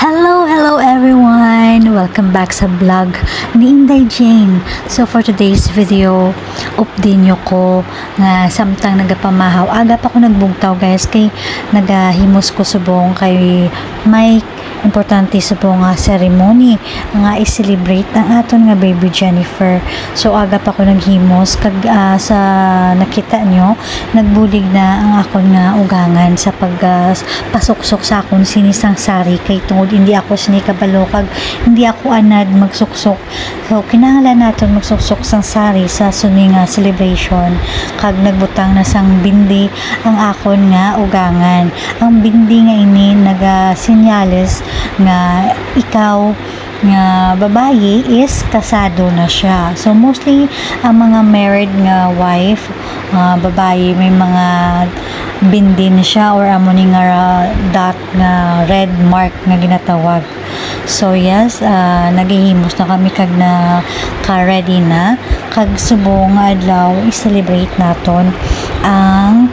Hello everyone! Welcome back sa vlog ni Inday Jane. So for today's video, update nyo ko nga samtang nagapamahaw. Aga pa ko nagbugtaw guys kay nagahimos ko subong kay Mike. Importante subong nga ceremony nga i-celebrate ang aton nga baby Jennifer. So aga pa ko naghimos kag sa nakita nyo nagbulig na ang akon nga ugangan sa pasuksok sa akon sinisang sari kay tungod hindi ako sinikabalo kag hindi ako anad magsuksok. So kinahanglan naton magsuksok sang sari sa suni nga celebration kag nagbutang na sang bindi ang akon nga ugangan. Ang bindi nga ini naga-senyales nga ikaw nga babae is kasado na siya. So mostly ang mga married nga wife, babae may mga bindi na siya or amo ni nga dot nga red mark nga ginatawag. So yes, naghihimos na kami kag na ka-ready na kag subong nga adlaw i-celebrate naton ang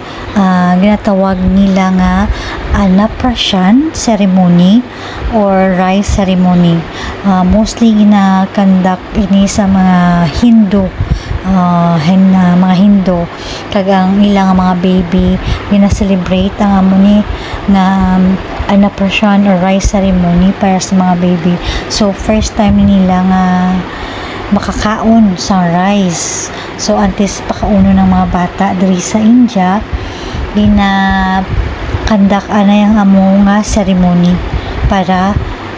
ginatawag nila nga anaprashan ceremony or rice ceremony. Mostly ginakandak ini sa mga Hindu, mga Hindu kag ang ilang mga baby gina-celebrate ang amoni nga anaprashan or rice ceremony para sa mga baby. So first time nila nga makakaon sa rice. So antes pakauno ng mga bata diri sa India ginakandak ana yang amo nga ceremony para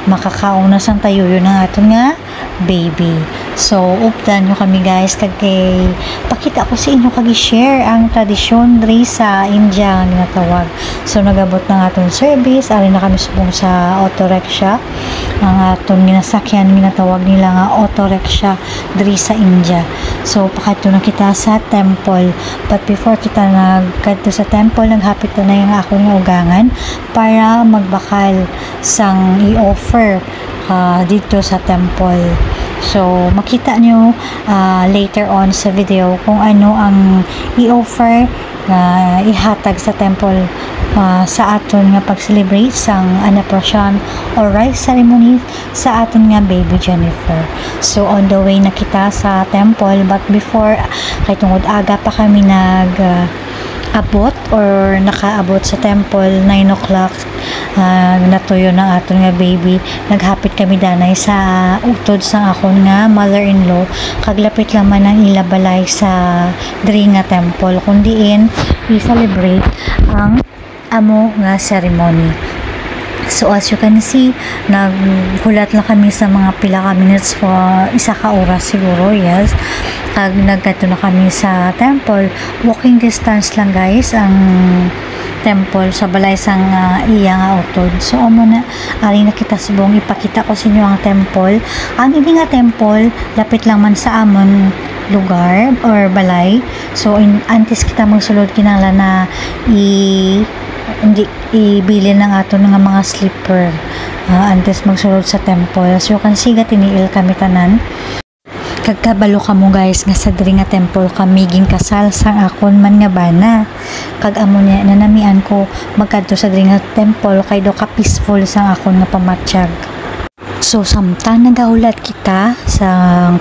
makakaon na sang tayo yun ang aton nga baby. So updan nyo kami guys kag kay pakita ko sa inyo kag i-share ang tradisyon diri sa India nga ginatawag. So nagabot na aton service ari na kami subong sa auto rickshaw ang aton ginasakyan ginatawag nila nga auto rickshaw diri sa India. So pakadto na kita sa temple, but before kita nagkadto sa temple naghapit na yung akong ugangan para magbakal sang i-offer dito sa temple. So makita nyo later on sa video kung ano ang i-offer ihatag sa temple sa aton nga pag-celebrate sang anaprashan or rice ceremony sa aton nga baby Jennifer. So on the way na kita sa temple, but before kay tungod aga pa kami abot or nakaabot sa temple 9 o'clock natuyo ng aton nga baby. Naghapit kami danay sa utod sang akon nga mother-in-law kaglapit lang man ang ilabalay sa diri nga temple kundiin i-celebrate ang amo nga ceremony. So as you can see, naghulat lang kami sa mga pila ka minutes for isa ka oras siguro, yes. Kag nagkadto na kami sa temple. Walking distance lang guys ang temple sa balay sang iya nga utod. So amo na ari na kita subong ipakita ko sa inyo ang temple. Ang ini nga temple lapit lang man sa amon lugar or balay. So antes kita magsulod kinahanglan na hindi ibili ng ato nga mga slipper antes magsulod sa temple. So you can see tiniil kami tanan kagkabalo ka mo guys nga sa diri nga temple kami kasal sang akon man nga bana kag amo niya nanamian ko magkadto sa diri nga temple kay do ka peaceful sang akon nga pamatsyag. So samtang nagahulat kita sa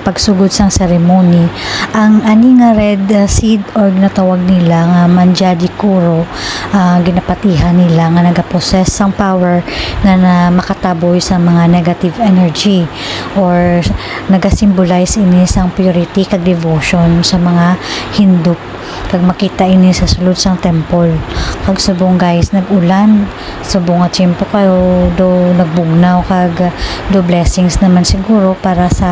pagsugod sang ceremony, ang ani nga red seed or natawag nila nga manjadi kuro ginapatihan nila nga nagaprocess sang power nga na makataboy sa mga negative energy or nagasimbolize ini sang purity kag devotion sa mga Hindu kag makita ini sa sulod sang temple. Kag subong guys nagulan subong nga tiyempo kayo do nagbugnaw kag do blessings naman siguro para sa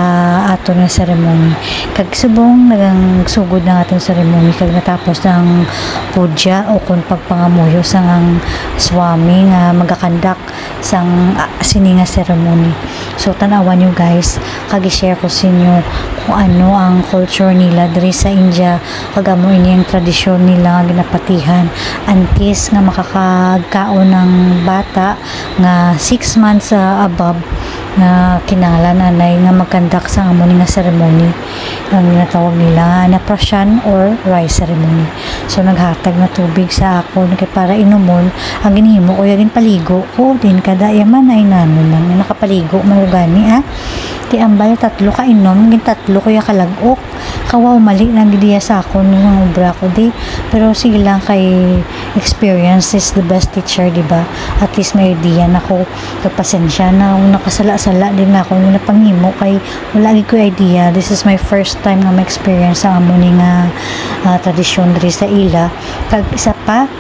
aton nga ceremony. Kag subong nagang sugod na aton ceremony kag natapos ng puja o kun pagpangamuyo sang ang swami nga magakandak sang sini nga ceremony. So tanawan nyo guys kag i-share ko sa inyo kung ano ang culture nila diri sa India, kagamo ini ang tradisyon nila nga ginapatihan antes nga makakagkaon ng bata nga 6 months above nga kinahanglan anay nga magkandak sa amo nga ceremony ang ginatawag nila na prashan or rice ceremony. So naghatag na tubig sa ako kay para inumon ang ginhimo ko yagin paligo ko din kada yaman ay nanon man nakapaligo marugani ti ambal tatlo ka inom gin tatlo ko ya kalagok kawaw mali nang gidiya sa ako nung ubra ko di pero sige lang kay experience is the best teacher, di ba? At least may idea na ko kapasensya na nakasala-sala din ako nung napangimo kay wala ko idea. This is my first time na ma-experience ang amo ni nga tradisyon diri sa ila. Kag isa pa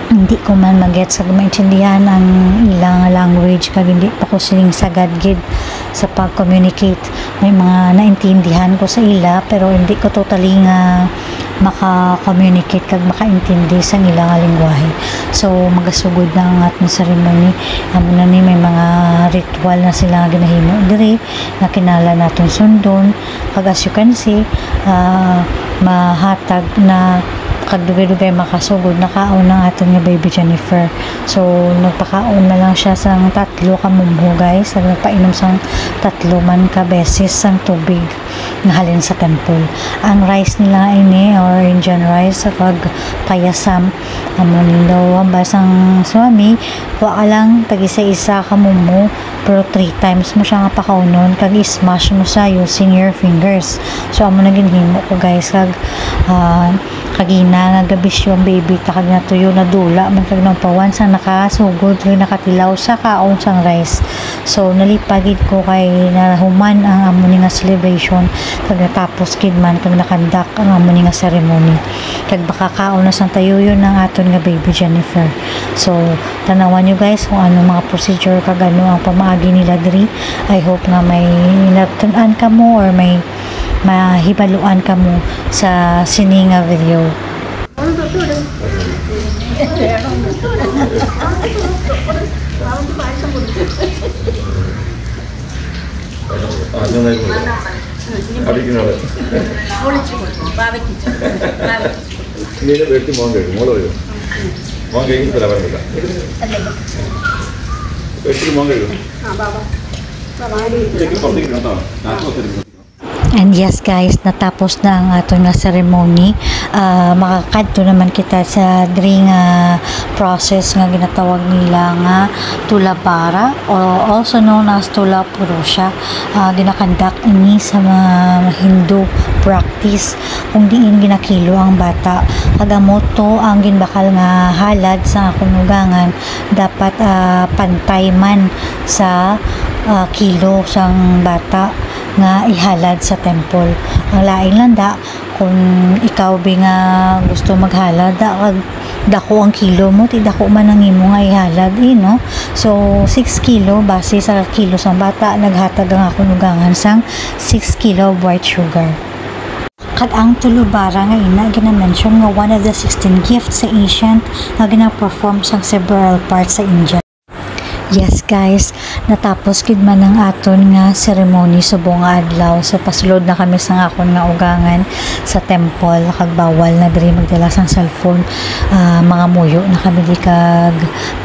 hindi ko man magets sa maintindihan ang ilang language kag hindi pa ko siling sagad gid sa pag-communicate. May mga naintindihan ko sa ila pero hindi ko totally nga maka-communicate kag makaintindi sa ilang lengguwahe. So magasugod na ang atong ceremony. Amo na ni may mga ritual na sila nga ginahimo diri na kinahanglan naton sundon. Kag as you can see, mahatag na kagdugay-dugay makasugod na kaon ng aton nga baby Jennifer. So nagpakaon na lang siya sang tatlo ka mumho guys, ag nagpainom sang tatlo man ka beses sang tubig nga halin sa temple. Ang rice nila ini or Indian rice kag payasam amo nindo basang swami wa ka lang tag isa-isa ka mumho pero 3 times mo siya nga pakaunon kag i-smash mo siya using your fingers. So amo na ginhimo ko guys kag kagina nga gabis yung baby takag na tuyo na dula man kag nang pawan sa nakasugod kag nakatilaw sa kaon sang rice. So nalipagid ko kay nahuman ang amo ni nga celebration kag natapos kid man kag nakandak ang amo ni nga ceremony kag baka kaon na sang tayuyo ng aton nga baby Jennifer. So tanawan nyo guys kung ano mga procedure kag ano ang pamaagi nila diri. I hope na may natun-an ka mo or may mahibaluan ka mo sa sininga video. And yes guys, natapos na ang ato nga ceremony. Makakadto naman kita sa dring process nga ginatawag nila nga tulabara or also known as tula purusha. Ginakandak ini sa mga Hindu practice kung diin ginakilo ang bata. Kagamoto ang ginbakal nga halad sa kunugangan dapat pantay man sa kilo sang bata nga ihalad sa temple. Ang laing landa kung ikaw bi nga gusto maghalad dako ang kilo mo ti dako man ang imo nga ihalad no. So 6 kilo base sa kilo sang bata naghatag ang kunugangan sang 6 kilo white sugar. Kag ang tulubara nga ina gina-mention nga one of the 16 gifts sa ancient nga gina-perform sa several parts sa India. Yes guys, natapos kid man ang aton nga ceremony subong nga adlaw. So pasulod na kami sa akon nga ugangan sa temple kag bawal na diri magdala sang cellphone. Mga muyo na kami di kag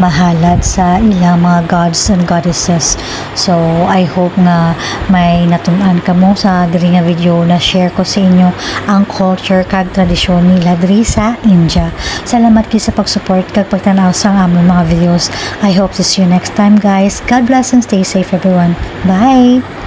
mahalad sa ilang mga gods and goddesses. So I hope nga may natun-an kamo sa diri nga video na share ko sa inyo ang culture kag tradisyon nila diri sa India. Salamat kay sa pag-support kag pagtanaw sa among mga videos. I hope to see you next time guys. God bless and stay safe everyone. Bye!